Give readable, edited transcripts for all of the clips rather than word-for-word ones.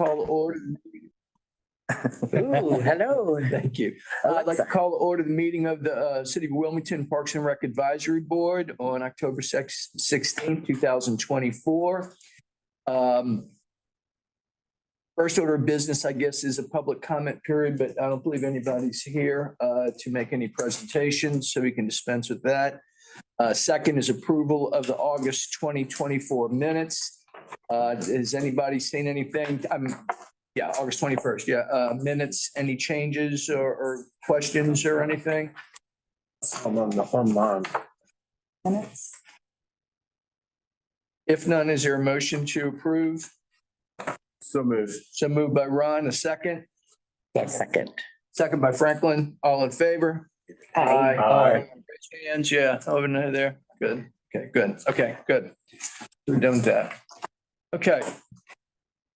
call to order. Ooh, hello. Thank you. I'd like to call to order the meeting of the City of Wilmington Parks and Rec Advisory Board on October 16th, 2024. First order of business, I guess, is a public comment period, but I don't believe anybody's here to make any presentations, so we can dispense with that. Second is approval of the August 2024 minutes. Has anybody seen anything? Yeah, August 21st. Yeah, minutes, any changes or questions or anything? I'm on the online. Minutes. If none, is there a motion to approve? So moved. So moved by Ron, a second. Yes, second. Second by Franklin. All in favor? Aye. Aye. Raise your hands. Yeah, over there. Good. Okay, good. Okay, good. We're done with that. Okay.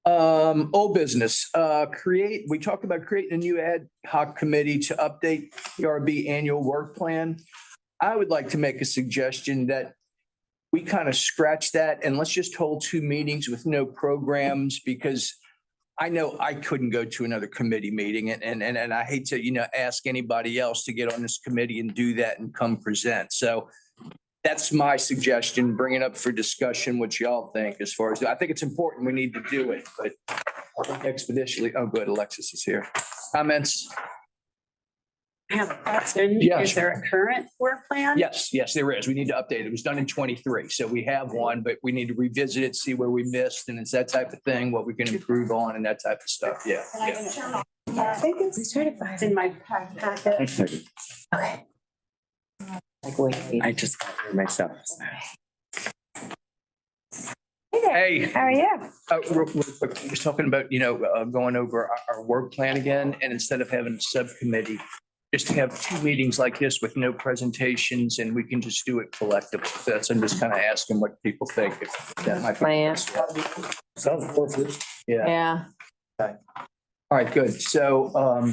Old business, we talked about creating a new ad hoc committee to update PRB annual work plan. I would like to make a suggestion that we kind of scratch that and let's just hold 2 meetings with no programs, because I know I couldn't go to another committee meeting and I hate to, ask anybody else to get on this committee and do that and come present. So that's my suggestion, bring it up for discussion, what y'all think as far as, I think it's important, we need to do it, but expeditiously, oh, good, Alexis is here. Comments? I have a question. Yes. Is there a current work plan? Yes, there is. We need to update it. It was done in 23, so we have one, but we need to revisit it, see where we missed, and it's that type of thing, what we can improve on and that type of stuff, yeah. I think it's in my packet. Okay. I just got here myself. Hey. How are you? Real quick, we're just talking about, going over our work plan again, and instead of having a subcommittee, just to have 2 meetings like this with no presentations and we can just do it collectively. That's, I'm just kind of asking what people think. If that might be. Plan. Sounds perfect. Yeah. Yeah. All right, good. So,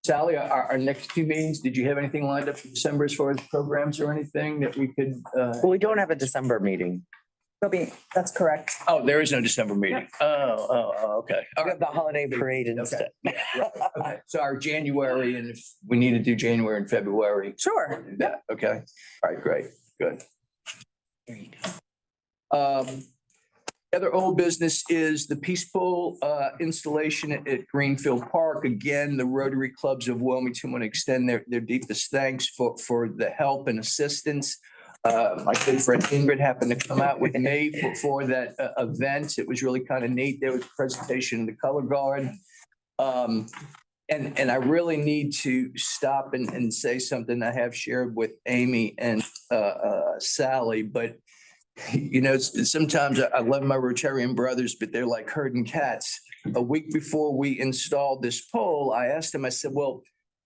Sally, our next 2 meetings, did you have anything lined up for December as far as programs or anything that we could? Well, we don't have a December meeting. That's correct. Oh, there is no December meeting. Oh, okay. All We right. have the holiday parade Okay. instead. Okay. So our January, and if we need to do January and February. Sure. Do that. Okay. All right, great. Good. There you go. Other old business is the Peace Pole installation at Greenfield Park. Again, the Rotary Clubs of Wilmington want to extend their deepest thanks for the help and assistance. My good friend Ingrid happened to come out with me for that event. It was really kind of neat. There was a presentation in the color guard. And I really need to stop and say something I have shared with Amy and Sally, but sometimes I love my Rotarian brothers, but they're like herding cats. A week before we installed this pole, I asked them, I said, well,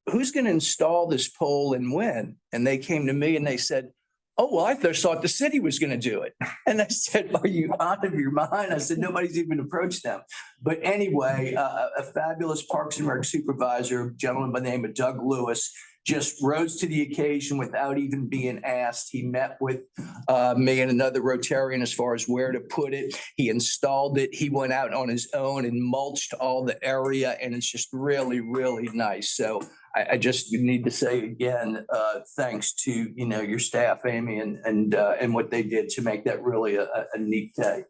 who's going to install this pole and when? And they came to me and they said, oh, well, I thought the city was going to do it. And I said, are you out of your mind? I said, nobody's even approached them. But anyway, a fabulous Parks and Rec supervisor, a gentleman by the name of Doug Lewis, just rose to the occasion without even being asked. He met with me and another Rotarian as far as where to put it. He installed it. He went out on his own and mulched all the area, and it's just really, really nice. So I just need to say again, thanks to your staff, Amy, and what they did to make that really a neat day.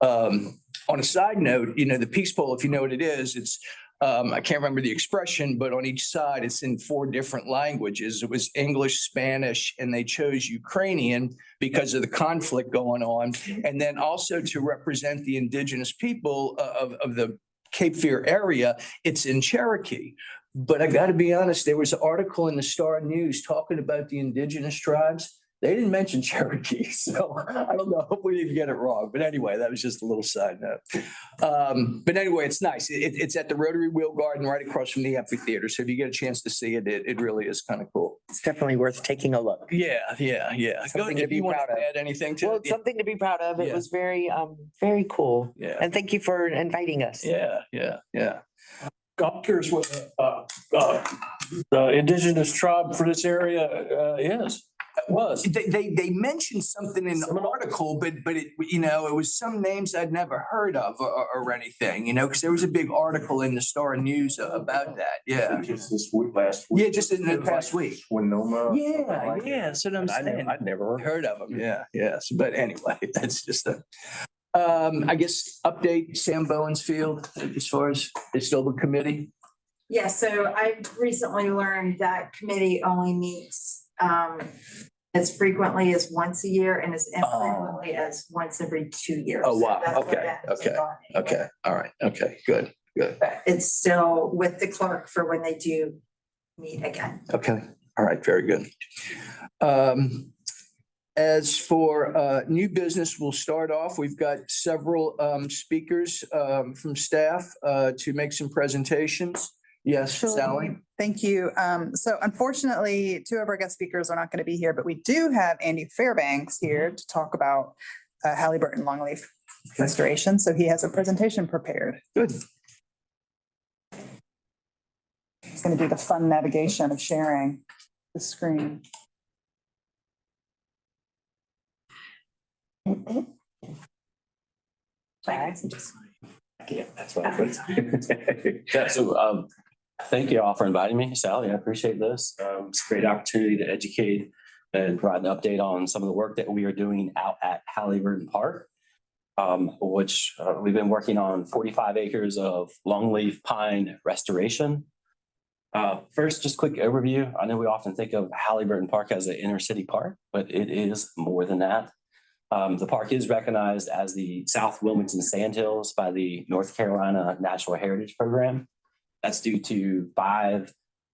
On a side note, the Peace Pole, if you know what it is, it's I can't remember the expression, but on each side, it's in 4 different languages. It was English, Spanish, and they chose Ukrainian because of the conflict going on. And then also to represent the indigenous people of the Cape Fear area, it's in Cherokee. But I got to be honest, there was an article in the Star News talking about the indigenous tribes. They didn't mention Cherokee, so I don't know. Hopefully, we didn't get it wrong. But anyway, that was just a little side note. But anyway, it's nice. It's at the Rotary Wheel Garden right across from the amphitheater. So if you get a chance to see it, it really is kind of cool. It's definitely worth taking a look. Yeah. Something to If be you want proud to of. add anything to Well, it. it's something to be proud of. It Yeah. was very, very cool. Yeah. And thank you for inviting us. Yeah. I'm curious what the indigenous tribe for this area is. It was. They mentioned something in the Seminole? article, but it, it was some names I'd never heard of or anything, because there was a big article in the Star News about that. Yeah. Just this week, last week. Yeah, just in the past week. Winoma. Yeah, yeah, that's what I'm saying. I'd never heard. Heard of them, yeah, yes. But anyway, that's just I guess, update Sam Bowen's field as far as it's still the committee. Yeah, so I recently learned that committee only meets as frequently as once a year and as infrequently as once every 2 years. Oh, wow. That's what Okay, that has okay, gone anyway. Okay, all right, okay, good, good. But it's still with the clerk for when they do meet again. Okay, all right, very good. As for new business, we'll start off. We've got several speakers from staff to make some presentations. Yes, Sure. Sally? Thank you. So unfortunately, two of our guest speakers are not going to be here, but we do have Andy Fairbanks here to talk about Halliburton longleaf restoration. So he has a presentation prepared. Good. He's going to do the fun navigation of sharing the screen. Yeah, that's what Yeah, so thank you all for inviting me, Sally. I appreciate this. It's a great opportunity to educate and provide an update on some of the work that we are doing out at Halliburton Park, which we've been working on 45 acres of longleaf pine restoration. First, just quick overview. I know we often think of Halliburton Park as an inner city park, but it is more than that. The park is recognized as the South Wilmington Sandhills by the North Carolina Natural Heritage Program. That's due to 5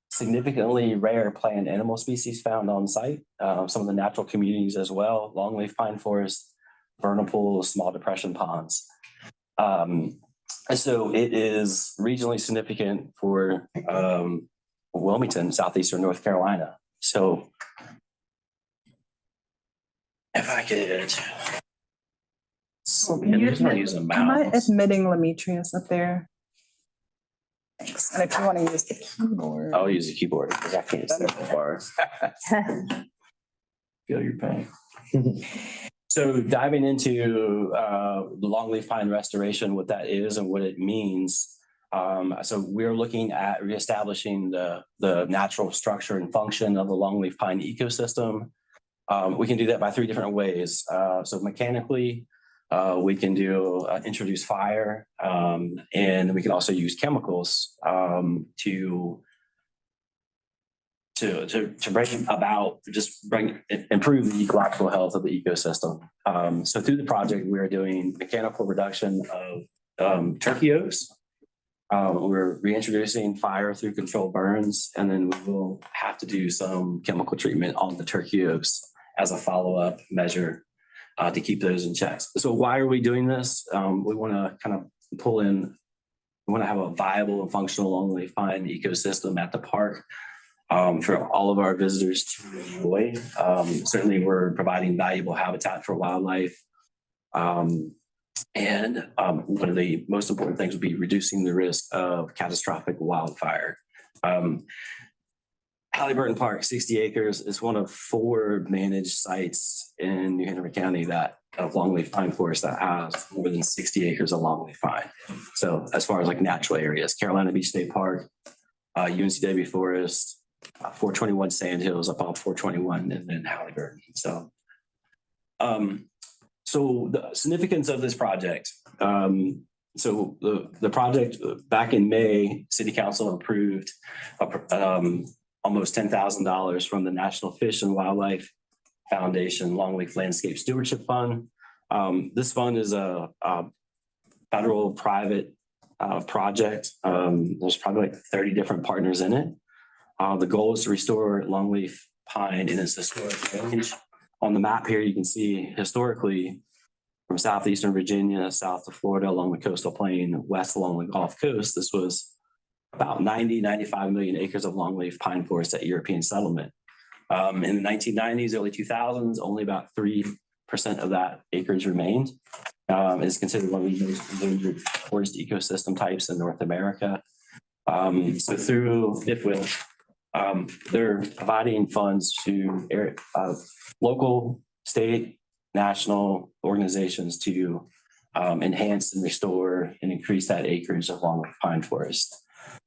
significantly rare plant animal species found on site, some of the natural communities as well, longleaf pine forest, vernal pools, small depression ponds. So it is regionally significant for Wilmington, southeastern North Carolina. So if I could. Can you I'm use a Am I mouse. admitting Lemetrius up there? Thanks. And if you want to use the keyboard. I'll use a keyboard because I can't see the bar. Feel your pain. So diving into the longleaf pine restoration, what that is and what it means. So we're looking at reestablishing the natural structure and function of the longleaf pine ecosystem. We can do that by 3 different ways. So mechanically, we can introduce fire, and we can also use chemicals to bring about, improve the ecological health of the ecosystem. So through the project, we're doing mechanical reduction of turkey oaks. We're reintroducing fire through controlled burns, and then we will have to do some chemical treatment on the turkey oaks as a follow-up measure to keep those in check. So why are we doing this? We want to kind of we want to have a viable and functional longleaf pine ecosystem at the park for all of our visitors to enjoy. Certainly, we're providing valuable habitat for wildlife. And one of the most important things would be reducing the risk of catastrophic wildfire. Halliburton Park, 60 acres, is one of 4 managed sites in New Hanover County of longleaf pine forest that has more than 60 acres of longleaf pine. So as far as like natural areas, Carolina Beach State Park, UNCW Forest, 421 Sandhills up on 421, and then Halliburton. So the significance of this project. So the project back in May, City Council approved almost $10,000 from the National Fish and Wildlife Foundation Longleaf Landscape Stewardship Fund. This fund is a federal private project. There's probably like 30 different partners in it. The goal is to restore longleaf pine in its historic range. On the map here, you can see historically from southeastern Virginia, south to Florida, along the coastal plain, west along the Gulf Coast, this was about 95 million acres of longleaf pine forest at European settlement. In the 1990s, early 2000s, only about 3% of that acreage remained. It is considered one of the most endangered forest ecosystem types in North America. So through IFWIL, They're providing funds to local, state, national organizations to enhance and restore and increase that acreage of longleaf pine forest.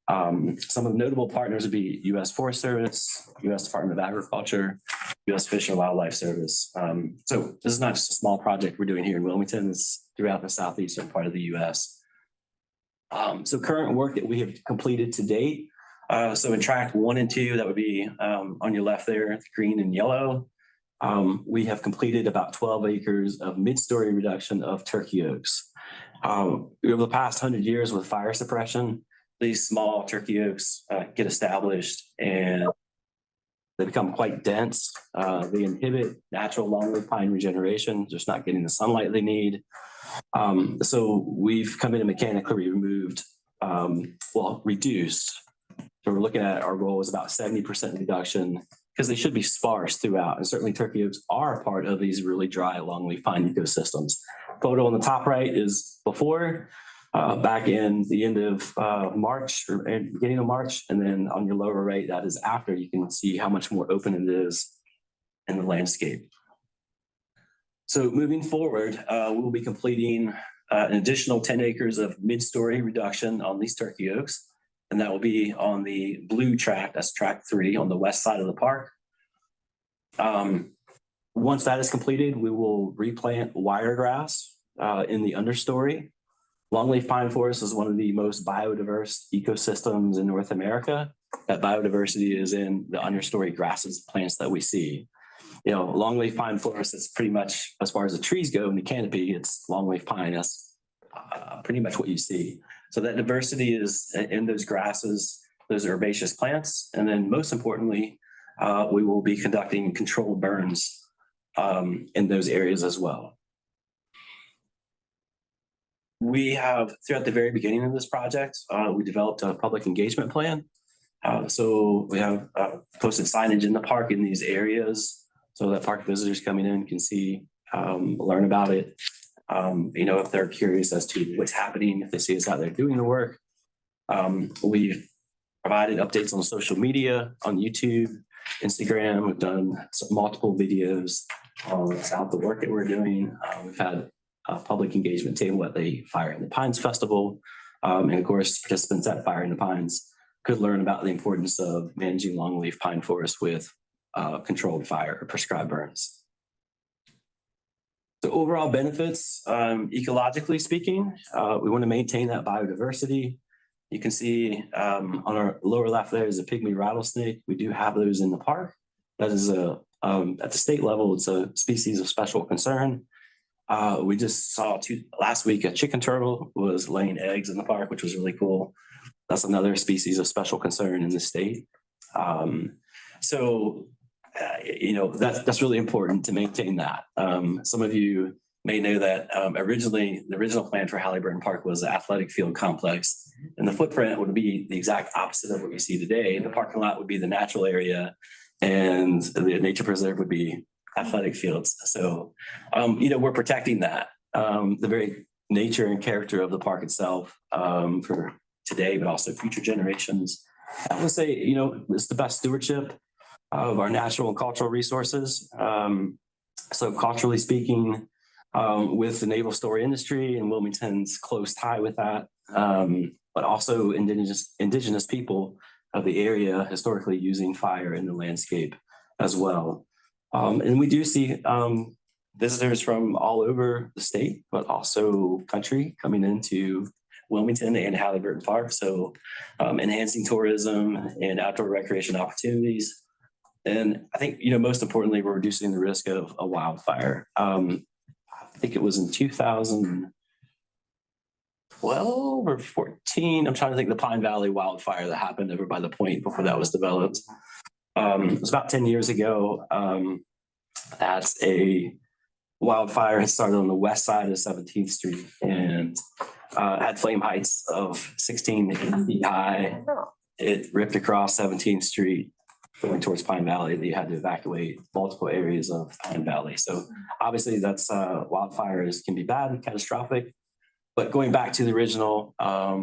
Some of the notable partners would be U.S. Forest Service, U.S. Department of Agriculture, U.S. Fish and Wildlife Service. So this is not just a small project we're doing here in Wilmington, it's throughout the southeastern part of the U.S. So current work that we have completed to date. So in tract 1 and 2, that would be on your left there, green and yellow. We have completed about 12 acres of mid-story reduction of turkey oaks. Over the past 100 years with fire suppression, these small turkey oaks get established and they become quite dense. They inhibit natural longleaf pine regeneration, just not getting the sunlight they need. So we've come in and mechanically removed, reduced. So we're looking at our goal is about 70% reduction because they should be sparse throughout. And certainly turkey oaks are a part of these really dry longleaf pine ecosystems. Photo on the top right is before, back in the end of March or beginning of March. And then on your lower right, that is after. You can see how much more open it is in the landscape. So moving forward, we'll be completing an additional 10 acres of mid-story reduction on these turkey oaks. And that will be on the blue tract, that's tract 3 on the west side of the park. Once that is completed, we will replant wiregrass in the understory. Longleaf pine forest is one of the most biodiverse ecosystems in North America. That biodiversity is in the understory grasses, plants that we see. You know, longleaf pine forest is pretty much, as far as the trees go in the canopy, it's longleaf pine. That's pretty much what you see. So that diversity is in those grasses, those herbaceous plants. And then most importantly, we will be conducting controlled burns in those areas as well. We have, throughout the very beginning of this project, we developed a public engagement plan. So we have posted signage in the park in these areas so that park visitors coming in can see, learn about it. You know, if they're curious as to what's happening, if they see us out there doing the work. We've provided updates on social media, on YouTube, Instagram. We've done multiple videos about the work that we're doing. We've had a public engagement table at the Fire in the Pines Festival. And of course, participants at Fire in the Pines could learn about the importance of managing longleaf pine forest with controlled fire or prescribed burns. So overall benefits, ecologically speaking, we want to maintain that biodiversity. You can see on our lower left there is a pygmy rattlesnake. We do have those in the park. That is at the state level, it's a species of special concern. We just saw last week a chicken turtle was laying eggs in the park, which was really cool. That's another species of special concern in the state. You know, that's really important to maintain that. Some of you may know that originally the original plan for Halliburton Park was an athletic field complex, and the footprint would be the exact opposite of what you see today. The parking lot would be the natural area, and the nature preserve would be athletic fields. So, you know, we're protecting that, the very nature and character of the park itself for today, but also future generations. I would say, you know, it's the best stewardship of our natural and cultural resources. So culturally speaking, with the naval story industry and Wilmington's close tie with that, but also indigenous people of the area historically using fire in the landscape as well. And we do see visitors from all over the state, but also country coming into Wilmington and Halliburton Park. So enhancing tourism and outdoor recreation opportunities. And I think, you know, most importantly, we're reducing the risk of a wildfire. I think it was in 2012 or 14. I'm trying to think the Pine Valley wildfire that happened over by the point before that was developed. It was about 10 years ago. That's a wildfire had started on the west side of 17th Street and had flame heights of 16 feet high. It ripped across 17th Street going towards Pine Valley. That you had to evacuate multiple areas of Pine Valley. So obviously that's wildfires can be bad and catastrophic, but going back to the original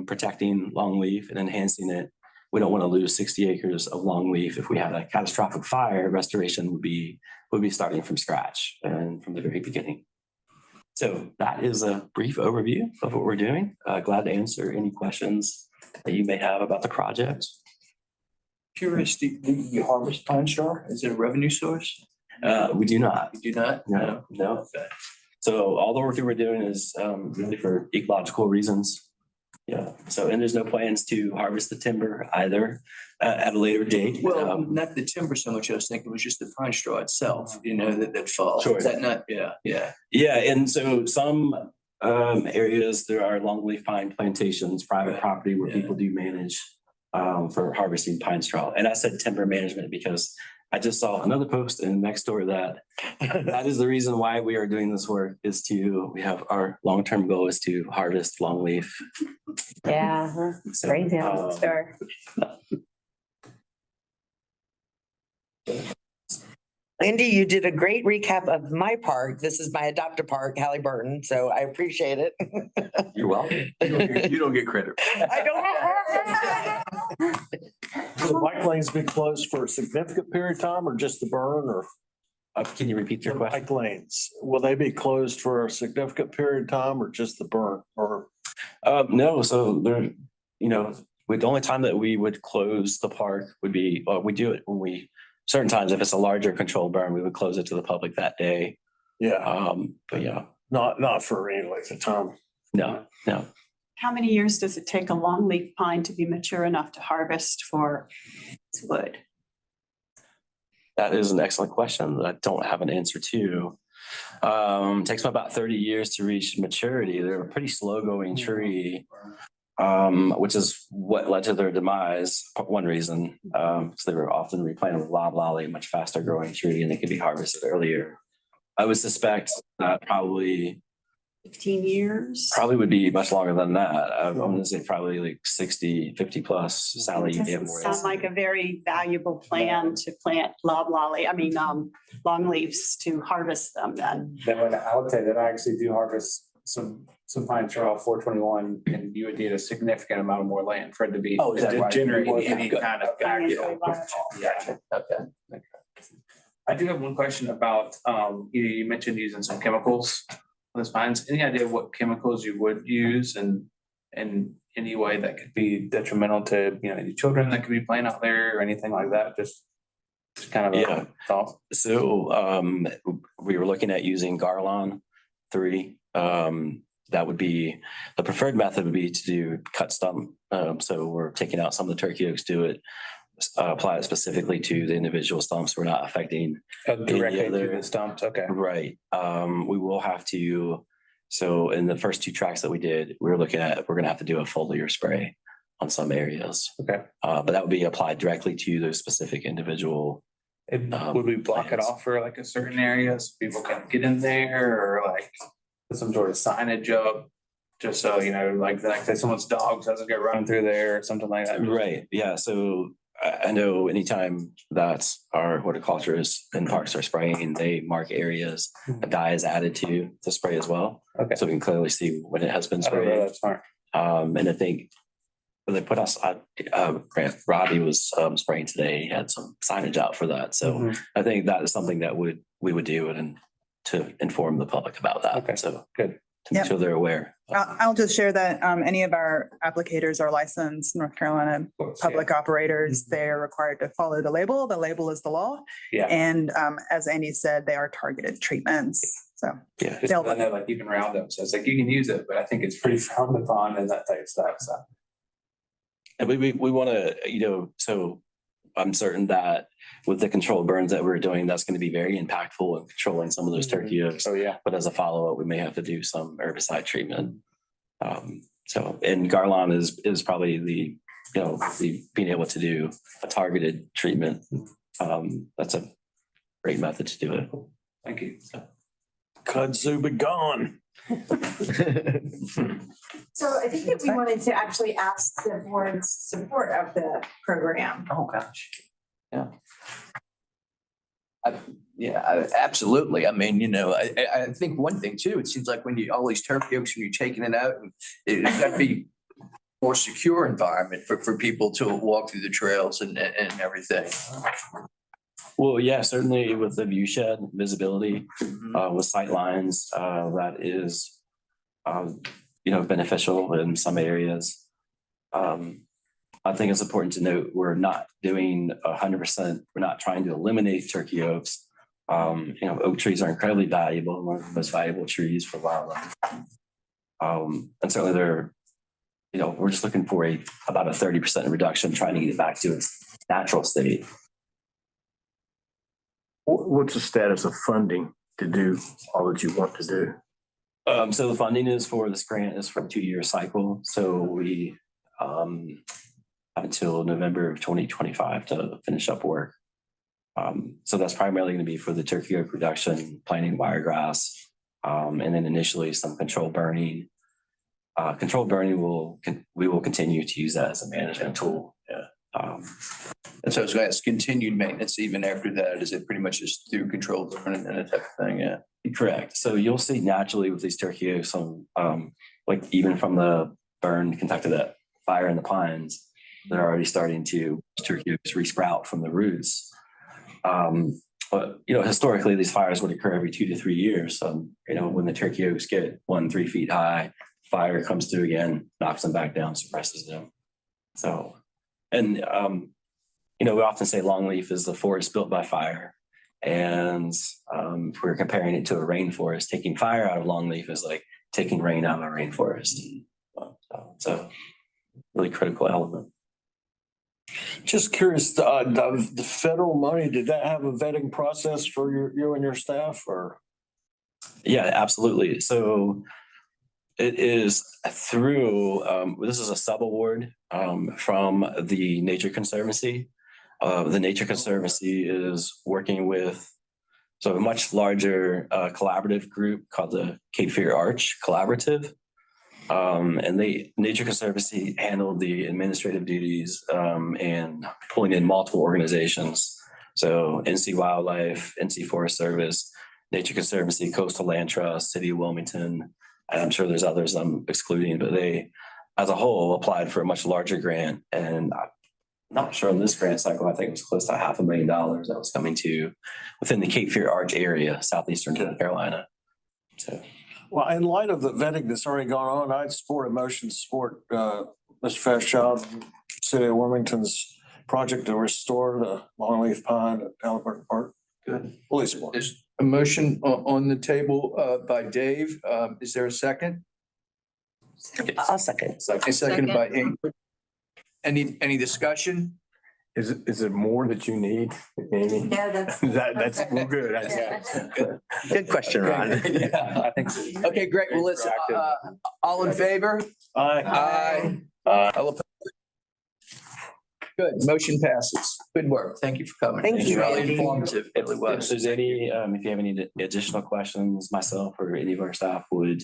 protecting longleaf and enhancing it, we don't want to lose 60 acres of longleaf. If we had a catastrophic fire, restoration would be starting from scratch and from the very beginning. So that is a brief overview of what we're doing. Glad to answer any questions that you may have about the project. Curious, do you harvest pine straw? Is it a revenue source? We do not. You do not? No. So all the work that we're doing is really for ecological reasons. Yeah, so, and there's no plans to harvest the timber either at a later date. Well, not the timber so much. I was thinking it was just the pine straw itself, that falls. Sure. Is that not? Yeah. Yeah, and so some areas, there are longleaf pine plantations, private property where people do manage for harvesting pine straw. And I said timber management because I just saw another post in Nextdoor that is the reason why we are doing this work we have our long-term goal is to harvest longleaf. Yeah, So, crazy. Sure. Lindy, you did a great recap of my park. This is my adopted park, Halliburton, so I appreciate it. You're welcome. You don't get credit. I don't. Will the bike lanes be closed for a significant period of time or just the burn or? Can you repeat your The question? bike lanes, will they be closed for a significant period of time or just the burn or? No, so there, the only time that we would close the park would be, we do it when certain times, if it's a larger controlled burn, we would close it to the public that day. Yeah, But yeah, not for any length of time. no. How many years does it take a longleaf pine to be mature enough to harvest for its wood? That is an excellent question that I don't have an answer to. Takes them about 30 years to reach maturity. They're a pretty slow going tree, which is what led to their demise. One reason, because they were often replanted with loblolly, a much faster growing tree, and they could be harvested earlier. I would suspect that probably 15 years? would be much longer than that. I'm gonna say probably like 60, 50 plus. Sally, you may have Doesn't more. sound like a very valuable plan to plant longleafs to harvest them then. I would say that I actually do harvest some pine straw 421 and you would need a significant amount of more land for it to be. Oh, is that to right? generate Okay, any good. kind of Financially actual. viable. Yeah. Okay. I do have one question about, you mentioned using some chemicals on those pines. Any idea what chemicals you would use and any way that could be detrimental to, any children that could be playing out there or anything like that? Just kind of Yeah. a thought. So we were looking at using Garlon 3. That would be the preferred method would be to do cut stump. So we're taking out some of the turkey oaks, apply it specifically to the individual stumps. We're not affecting. Directly to other- the stumps, okay. Right. We will have to. So in the first 2 tracks that we did, we're gonna have to do a foliar spray on some areas. Okay. But that would be applied directly to those specific individual. Would we block it plans. off for like a certain area so people can get in there or like put some sort of signage up? Just so, like say someone's dog doesn't go running through there or something like that. Right, yeah, so I know anytime that our horticulturists and parks are spraying, they mark areas, a dye is added to the spray as well. Okay. So we can clearly see when it has been I don't know, sprayed. that's smart. And I think when they put us, Grant Robbie was spraying today, he had some signage out for that. So Mhm. I think that is something that we would do and to inform the public about that. Okay, So good. to make Yep. sure they're aware. I'll just share that any of our applicators are licensed North Carolina public operators. They're required to follow the label. The label is the law. Yeah. And as Andy said, they are targeted treatments. So Yeah. Just 'cause I know like even Roundup, so it's like you can use it, but I think it's pretty frowned upon and that type of stuff, so. And we want to, so I'm certain that with the controlled burns that we're doing, that's going to be very impactful in controlling some of those turkey oaks. So, yeah. But as a follow-up, we may have to do some herbicide treatment. So, and Garlon is probably the being able to do a targeted treatment. That's a great method to do it. Thank you. Kudzu be gone. So I think that we wanted to actually ask the board's support of the program. Oh, gosh. Yeah. Absolutely. I mean, I think one thing too, it seems like when all these turkey oaks, when you're taking it out, and it's got to be more secure environment for people to walk through the trails and everything. Well, yeah, certainly with the view shed visibility, with sight lines, that is, beneficial in some areas. I think it's important to note, we're not doing 100%, we're not trying to eliminate turkey oaks. Oak trees are incredibly valuable, one of the most valuable trees for wildlife. And certainly they're, we're just looking for about a 30% reduction, trying to get it back to its natural state. What's the status of funding to do all that you want to do? So the funding is for this grant is for a 2-year cycle. So we have until November of 2025 to finish up work. So that's primarily going to be for the turkey oak reduction, planting wiregrass, and then initially some controlled burning. Controlled burning we will continue to use that as a management tool. Yeah. And so I was going to ask, continued maintenance even after that, is it pretty much just through controlled burning and that type of thing? Yeah. Correct. So you'll see naturally with these turkey oaks, some like even from the burn conducted that fire in the pines, they're already starting to turkey oaks resprout from the roots. But historically these fires would occur every 2 to 3 years. When the turkey oaks get 1-3 feet high, fire comes through again, knocks them back down, suppresses them. So, and we often say longleaf is the forest built by fire. And if we're comparing it to a rainforest, taking fire out of longleaf is like taking rain out of a rainforest. So really critical element. Just curious, the federal money, did that have a vetting process for you and your staff or? Yeah, absolutely. So it is through, this is a sub-award from the Nature Conservancy. The Nature Conservancy is working with a much larger collaborative group called the Cape Fear Arch Collaborative. And Nature Conservancy handled the administrative duties and pulling in multiple organizations. So NC Wildlife, NC Forest Service, Nature Conservancy, Coastal Land Trust, City of Wilmington. And I'm sure there's others I'm excluding, but they, as a whole, applied for a much larger grant. And I'm not sure in this grant cycle, I think it was close to $500,000 that was coming to within the Cape Fear Arch area, southeastern North Carolina. So. Well, in light of the vetting that's already gone on, I'd support a motion to support Mr. Fairchild, City of Wilmington's project to restore the longleaf pine at Halliburton Park. Good. Fully support. There's a motion on the table by Dave. Is there a second? I'll second. Seconded by Ingrid. Any discussion? Is it more that you need, Amy? Yeah, that's. That's, well, good. Good question, Ron. Yeah, I think so. Okay, great. Well, let's, all in favor? Aye. All opposed? Good. Motion passes. Good work. Thank you for coming. Thank you, Really Andy. informative. Really If was. there's any, if you have any additional questions, myself or any of our staff would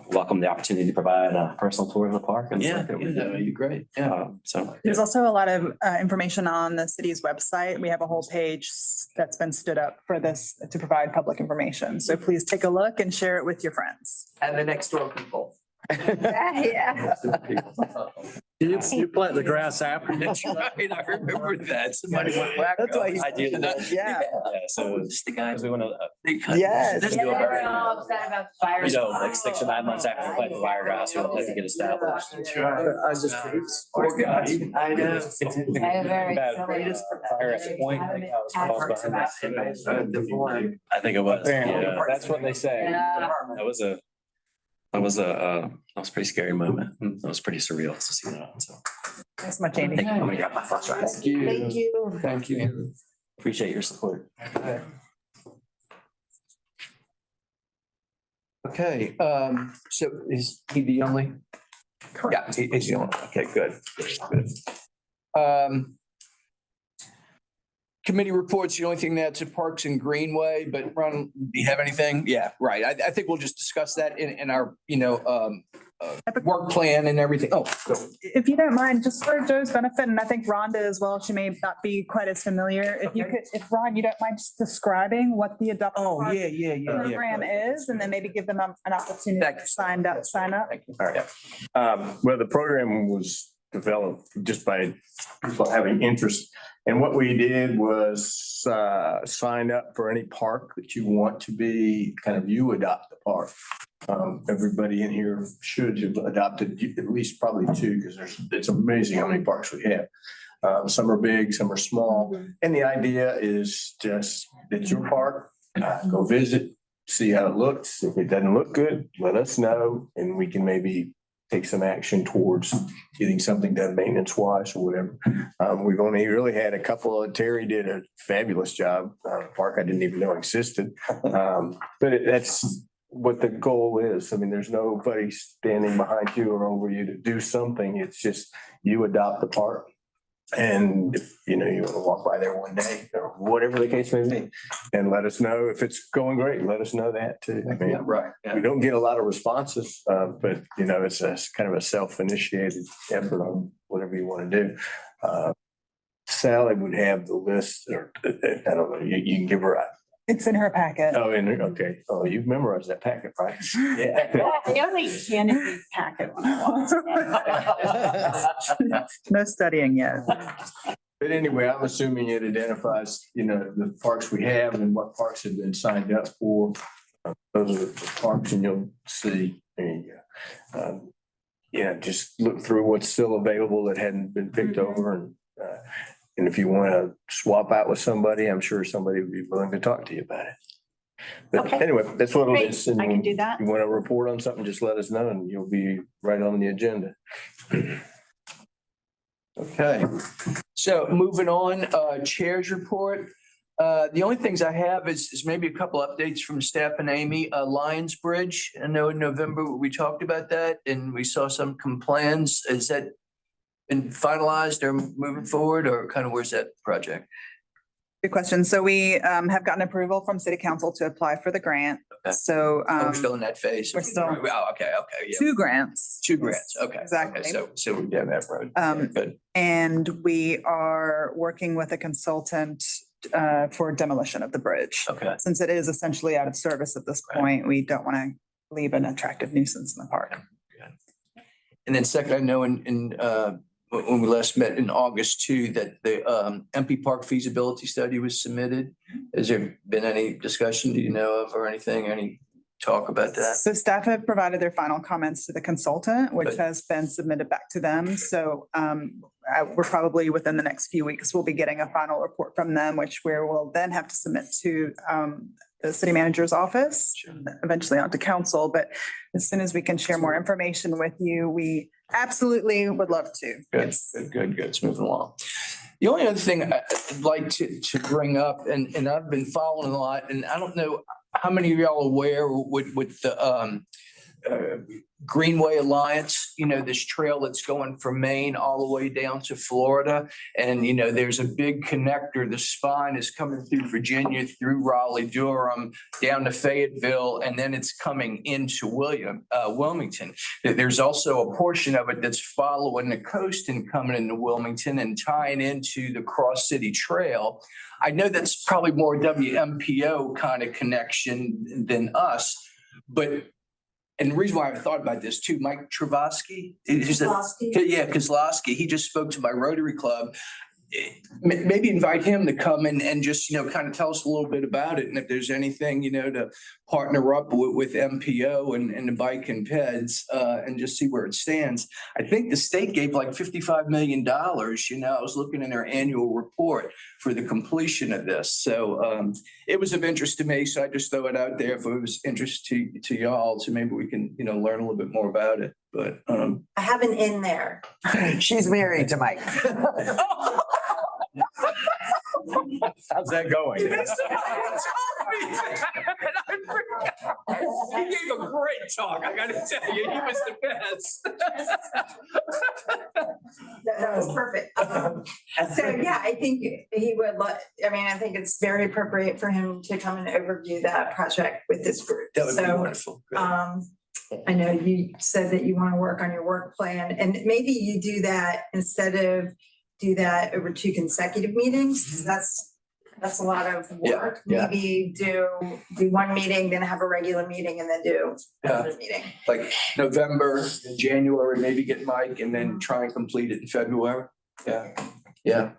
welcome the opportunity to provide a personal tour of the park. And Yeah, that would be great. Yeah. So. There's also a lot of information on the city's website. We have a whole page that's been stood up for this to provide public information. So please take a look and share it with your friends. And the next door people. Yeah. You plant the grass after. That's right. I remember that. Somebody went back. That's why he's. I do. Yeah. Yeah, so It's the guy. we want to, Yes. This is Yeah, a very- they're all upset about the fires. like 6 to 9 months after we plant the wiregrass, we'll have to get established. Poor guy. I know. Fire at the point, I think that was caused by- I think it was, yeah. That's what they say. That was a pretty scary moment. That was pretty surreal to see that, so. Thanks so much, Andy. Oh my God, my first try. Thank you. Thank you. Thank you. Appreciate your support. Okay, so is he the only? Yeah, he's the only. Okay, good. Good. Committee reports, the only thing that's at Parks and Greenway, but Ron, do you have anything? Yeah, right. I think we'll just discuss that in our, work plan and everything. Oh, go. If you don't mind, just for Joe's benefit, and I think Rhonda as well, she may not be quite as familiar. If you could, if Ron, you don't mind just describing what the adopted Oh, Park yeah. program is, and then maybe give them an opportunity to sign up. All right. Well, the program was developed just by people having interest. And what we did was sign up for any park that you want to be, kind of you adopt the park. Everybody in here should have adopted at least probably two, because it's amazing how many parks we have. Some are big, some are small. And the idea is just, it's your park, go visit, see how it looks. If it doesn't look good, let us know, and we can maybe take some action towards getting something done maintenance wise or whatever. We've only really had a couple Terry did a fabulous job, park I didn't even know existed. But that's what the goal is. I mean, there's nobody standing behind you or over you to do something. It's just you adopt the park. And if, you want to walk by there one day or whatever the case may be, and let us know if it's going great. Let us know that too. I mean, Right. we don't get a lot of responses, but it's a kind of a self-initiated effort on whatever you want to do. Sally would have the list, or I don't know, you can give her a, It's in her packet. okay. Oh, you've memorized that packet, right? Yeah. The only candidate packet one I want. No studying yet. But anyway, I'm assuming it identifies, the parks we have and what parks have been signed up for. Those are the parks, and you'll see, just look through what's still available that hadn't been picked over, and if you want to swap out with somebody, I'm sure somebody would be willing to talk to you about it. But Okay. anyway, that's what it Great. is. And I can do that. You want to report on something, just let us know and you'll be right on the agenda. Okay, so moving on, Chair's report. The only things I have is maybe a couple updates from staff and Amy. Lions Bridge, I know in November we talked about that and we saw some plans. Is that been finalized or moving forward, or kind of where's that project? Good question. So we have gotten approval from city council to apply for the grant. Okay. So We're still in that phase. we're still- Oh, okay, yeah. two grants. Two grants, okay. Exactly. Okay, so we're down that road. Good. And we are working with a consultant for demolition of the bridge. Okay. Since it is essentially out of service at this Right. point, we don't want to leave an attractive nuisance in the park. And then second, I know when we last met in August too, that the MP Park feasibility study was submitted. Has there been any discussion, do you know of, or anything, any talk about that? So staff have provided their final comments to the consultant, which Good. has been submitted back to them. So we're probably within the next few weeks, we'll be getting a final report from them, which we will then have to submit to the city manager's office, eventually onto council. But as soon as we can share more information with you, we absolutely would love to. Good, good. It's moving along. The only other thing I'd like to bring up, and I've been following a lot, and I don't know how many of y'all are aware with the Greenway Alliance, this trail that's going from Maine all the way down to Florida. And, there's a big connector. The spine is coming through Virginia, through Raleigh, Durham, down to Fayetteville, and then it's coming into Wilmington. There's also a portion of it that's following the coast and coming into Wilmington and tying into the Cross City Trail. I know that's probably more WMPO kind of connection than us, but and the reason why I thought about this too, Mike Travasky, Kozlowski, he just spoke to my Rotary Club. Maybe invite him to come in and just, kind of tell us a little bit about it. And if there's anything, to partner up with MPO and the bike and peds and just see where it stands. I think the state gave like $55 million, I was looking in their annual report for the completion of this. So it was of interest to me. So I just throw it out there if it was interest to y'all. So maybe we can, learn a little bit more about it. But I have an in there. She's married to Mike. How's that going? He gave a great talk, I gotta tell you, he was the best. That was perfect. So yeah, I think he would, I think it's very appropriate for him to come and overview that project with this group. That would be So, wonderful. Good. I know you said that you want to work on your work plan, and maybe you do that instead of do that over 2 consecutive meetings, 'cause that's a lot of Yeah, work. yeah. Maybe do one meeting, then have a regular meeting, and then do another meeting. Like November, January, maybe get Mike and then try and complete it in February. Yeah, yeah.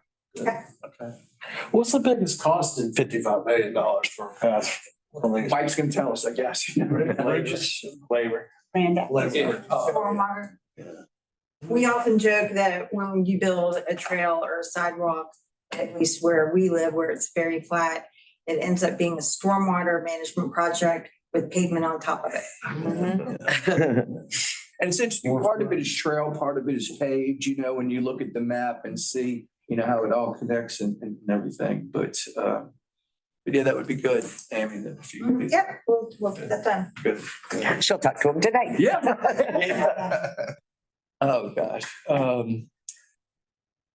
What's the biggest cost in $55 million for a path? Mike's gonna tell us, I guess. Labor. Brenda. Stormwater. We often joke that when you build a trail or a sidewalk, at least where we live, where it's very flat, it ends up being a stormwater management project with pavement on top of it. And it's interesting, part of it is trail, part of it is paved, you know, when you look at the map and see, you know, how it all connects and everything, but yeah, that would be good, Amy, that if you. Yep, we'll get that done. Good. She'll talk to him tonight. Yeah. Oh, gosh.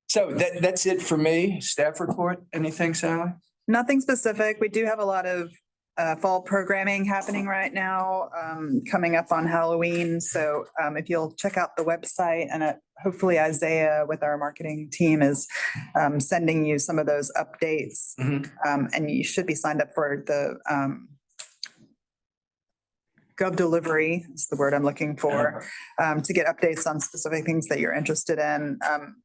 So that's it for me. Staff report, anything, Sally? Nothing specific. We do have a lot of fall programming happening right now, coming up on Halloween. So if you'll check out the website, and hopefully Isaiah with our marketing team is sending you some of those updates. And you should be signed up for the Gov Delivery is the word I'm looking for, to get updates on specific things that you're interested in.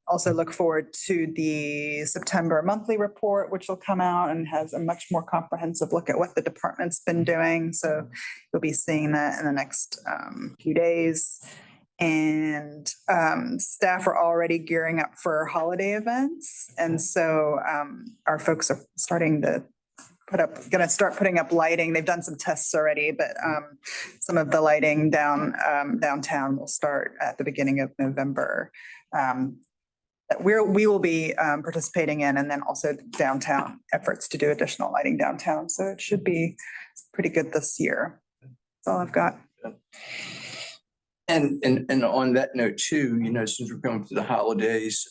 Also look forward to the September monthly report, which will come out and has a much more comprehensive look at what the department's been doing. So you'll be seeing that in the next few days. And staff are already gearing up for holiday events. And so our folks are starting to gonna start putting up lighting. They've done some tests already, but some of the lighting downtown will start at the beginning of November. We will be participating in, and then also downtown efforts to do additional lighting downtown. So it should be pretty good this year. That's all I've got. And on that note too, you know, since we're going through the holidays,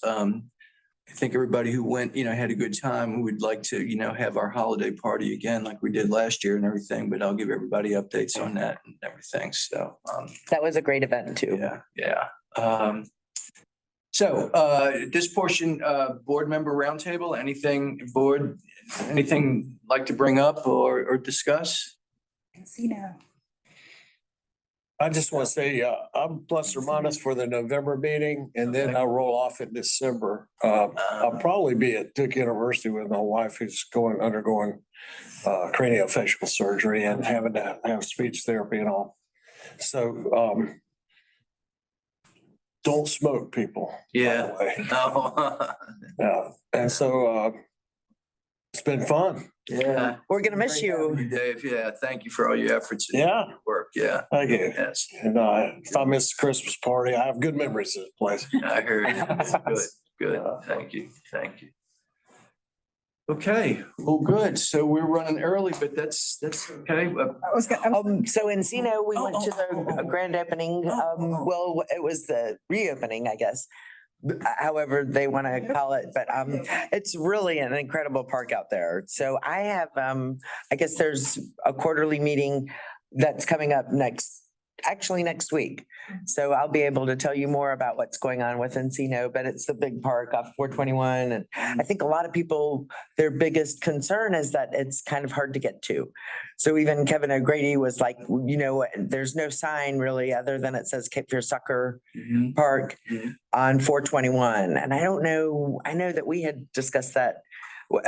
I think everybody who went, you know, had a good time. We would like to, you know, have our holiday party again like we did last year and everything, but I'll give everybody updates on that and everything. So, That was a great event too. yeah. So this portion, board member roundtable, anything like to bring up or discuss? Casino. I just want to say, I'm plus or minus for the November meeting, and then I'll roll off in December. I'll probably be at Duke University with my wife, who's undergoing craniofacial surgery and having to have speech therapy and all. So don't smoke, people. by the Yeah. way. No. Yeah, and so it's been fun. Yeah. We're gonna miss Great having you. Dave. Yeah, thank you for all your efforts. and Yeah. your work. Yeah, Thank you. yes, And if I miss the Christmas party, I have good memories of this place. I heard. Good. Thank you. Okay, well, good. So we're running early, but that's okay. So Encino, we went to Oh. the grand opening. Well, it was the reopening, I guess. However they want to call it, but it's really an incredible park out there. So I have, I guess there's a quarterly meeting that's coming up next week. So I'll be able to tell you more about what's going on with Encino, but it's the big park off 421. And I think a lot of people, their biggest concern is that it's kind of hard to get to. So even Kevin O'Grady was like, you know, there's no sign really other than it says Cape Fear Soccer Park on 421. And I don't know, I know that we had discussed that.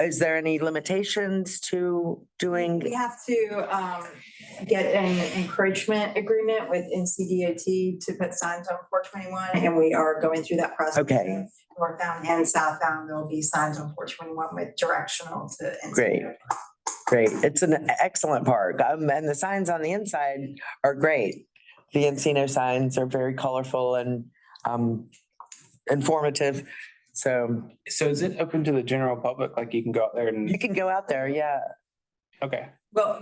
Is there any limitations to doing? We have to get an encroachment agreement with NCDOT to put signs on 421, and we are going through that process. Okay. Northbound and southbound, there'll be signs on 421 with directional to. Great. Great. It's an excellent park. And the signs on the inside are great. The Encino signs are very colorful and informative. So is it open to the general public? Like you can go out there and, you can go out there, yeah. okay. Well,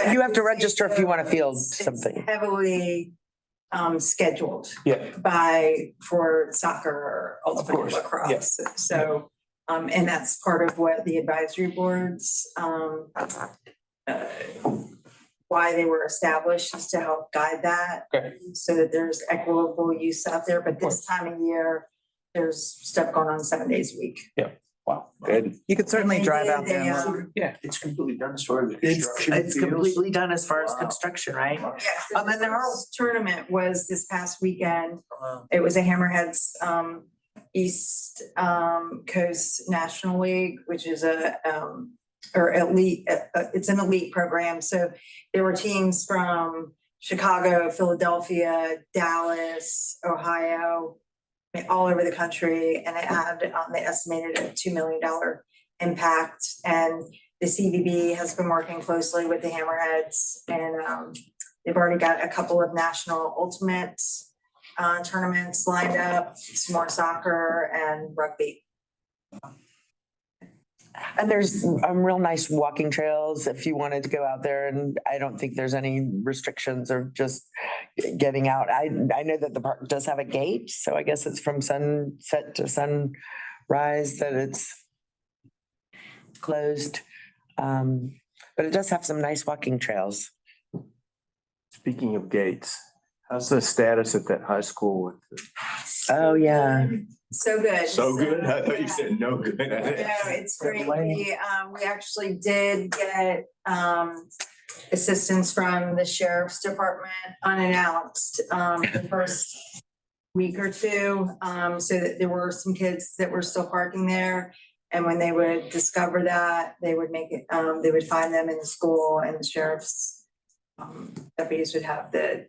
You have to register if you want to field It's something. heavily scheduled Yeah. for soccer or ultimate course, lacrosse. So, and that's part of what the advisory boards why they were established, is to help guide that. Okay. So that there's equitable use out there, but this time of year, there's stuff going on 7 days a week. Wow, good. You could certainly They drive did, out there. they, and look. Yeah, it's completely done as far as the It's, construction. it's feels. completely done as far as Wow. construction, right? Yes, And there are- this tournament was this past weekend. It was a Hammerheads East Coast National League, which is or elite, it's an elite program. So there were teams from Chicago, Philadelphia, Dallas, Ohio, all over the country, and it had, they estimated a $2 million impact. And the CVB has been working closely with the Hammerheads, and they've already got a couple of national ultimate tournaments lined up, some more soccer and rugby. And there's real nice walking trails if you wanted to go out there, and I don't think there's any restrictions or just getting out. I know that the park does have a gate, so I guess it's from sunset to sunrise that it's closed. But it does have some nice walking trails. Speaking of gates, how's the status at that high school with the? Oh, yeah. So good. So good? I thought Yeah. you said no good. No, it's great. We actually did get assistance from the sheriff's department unannounced the first week or two. So that there were some kids that were still parking there. And when they would discover that, they would make it, they would find them in the school, and the sheriff's deputies would have the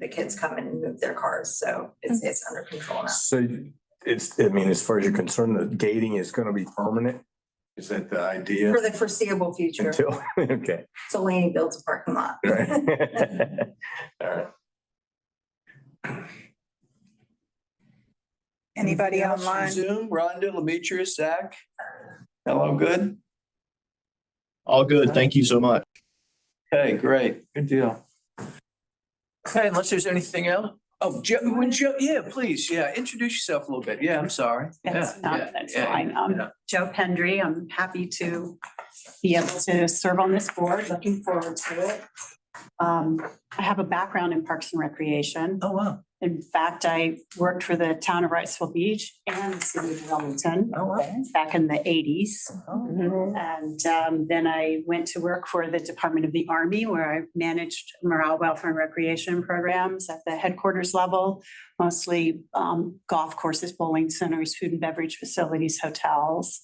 kids come in and move their cars. So it's under control now. So it's, I mean, as far as you're concerned, the gating is gonna be permanent? Is that the idea? For the foreseeable future, Until, okay. so Laney builds a parking lot. Right. All right. Anybody Anything else from online? Zoom, Rhonda, Demetrius, Zach? Hello, good? All good. Thank you so much. Okay, great. Good deal. Okay, unless there's anything else? Oh, Joe, yeah, please, yeah, introduce yourself a little bit. Yeah, I'm sorry. That's Yeah, not, yeah, that's yeah, fine. yeah. Joe Pendry, I'm happy to be able to serve on this board, looking forward to it. I have a background in Parks and Recreation. Oh, wow. In fact, I worked for the town of Wrightsville Beach and the city of Wellington Oh, wow. back in the 80s. Oh, And then I went to work for the Department of the Army, where I managed morale, welfare, and recreation programs at the headquarters level, mostly golf courses, bowling centers, food and beverage facilities, hotels.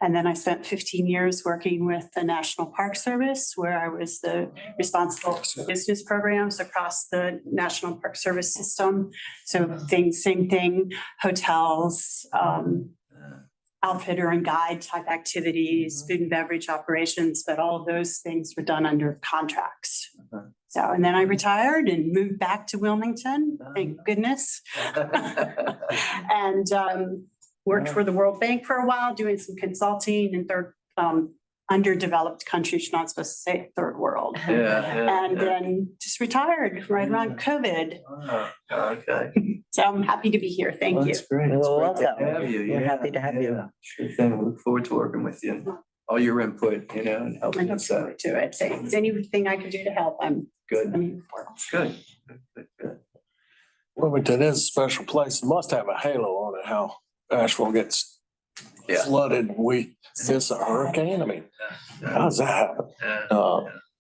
And then I spent 15 years working with the National Park Service, where I was the responsible for business programs across the National Park Service system. So same thing, hotels, outfitter and guide type activities, food and beverage operations, but all of those things were done under contracts. Okay. So, and then I retired and moved back to Wilmington, thank goodness. And worked for the World Bank for a while, doing some consulting in underdeveloped countries, you're not supposed to say third world. Yeah. And then just retired right around COVID. Okay. So I'm happy to be here. Thank you. That's great. It's Well, great to welcome. have you. We're Yeah, happy to have you. yeah. Sure thing. We look forward to working with you. All your input, and I helping look us out. forward to it. Thanks. Anything I can do to help, I'm Good. here for. Good. Good, good. Wilmington is a special place. It must have a halo on it, how Asheville gets Yeah. flooded. It's a hurricane. I mean, how does that happen?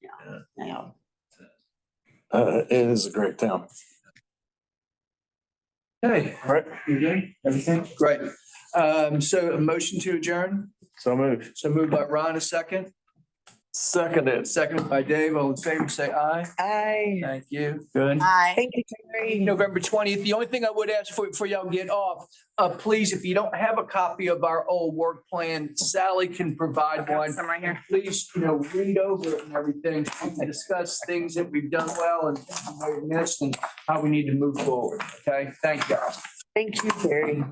Yeah. Yeah. It is a great town. Okay, All right. you good? Everything? Great. So a motion to adjourn? So moved. So moved by Ron, a second. Seconded. Second by Dave. All in favor, say aye. Thank you. Good. Hi. Thank you, Terry. November 20th. The only thing I would ask for y'all get off, please, if you don't have a copy of our old work plan, Sally can provide one. Some right here. Please, read over it and everything, and discuss things that we've done well and things we may have missed and how we need to move forward. Okay, thank you. Thank you, Terry.